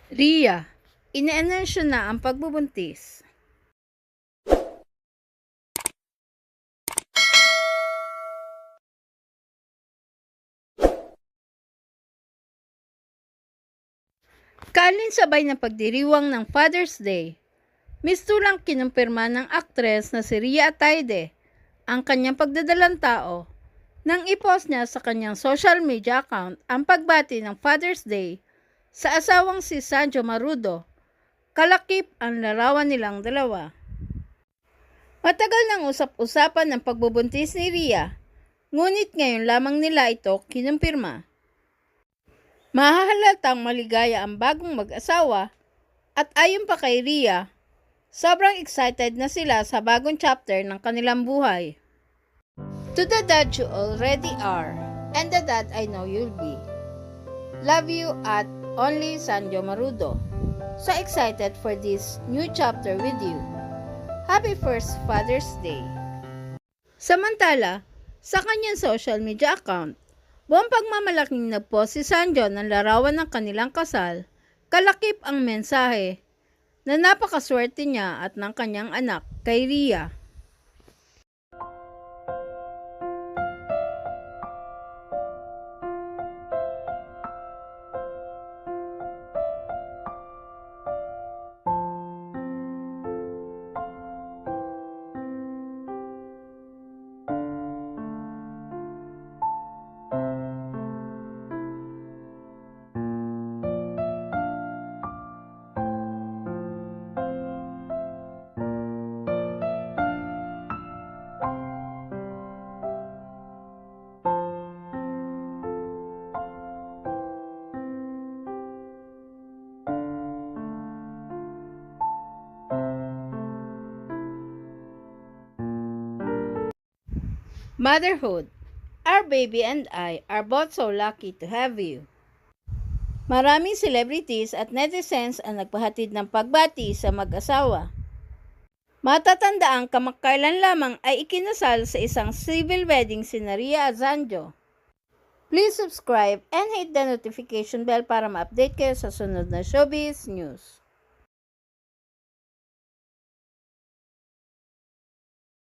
Rhea, ine-anunsyo na ang pagbubuntis. Kalin sabay ng pagdiriwang ng Father's Day, mistulang kinumpirma ng aktres na si Rhea Atayde ang kanyang pagdadalang tao nang ipost niya sa kanyang social media account ang pagbati ng Father's Day sa asawang si Sanjo Marudo. Kalakip ang larawan nilang dalawa. Matagal nang usap-usapan ng pagbubuntis ni Rhea, ngunit ngayon lamang nila ito kinumpirma. Mahahalatang maligaya ang bagong mag-asawa at ayon pa kay Rhea, sobrang excited na sila sa bagong chapter ng kanilang buhay. To the dad you already are, and the dad I know you'll be. Love you at Only Sanjo Marudo. So excited for this new chapter with you. Happy first Father's Day. Samantala, sa kanyang social media account, buong pagmamalaking nagpost si Sanjo ng larawan ng kanilang kasal, kalakip ang mensahe na napakaswerte niya at ng kanyang anak kay Rhea. Motherhood. Our baby and I are both so lucky to have you. Maraming celebrities at netizens ang nagpahatid ng pagbati sa mag-asawa. Matatandaan kamakailan lamang ay ikinasal sa isang civil wedding si Rhea at Sanjo. Please subscribe and hit the notification bell para ma-update kayo sa sunod na showbiz news.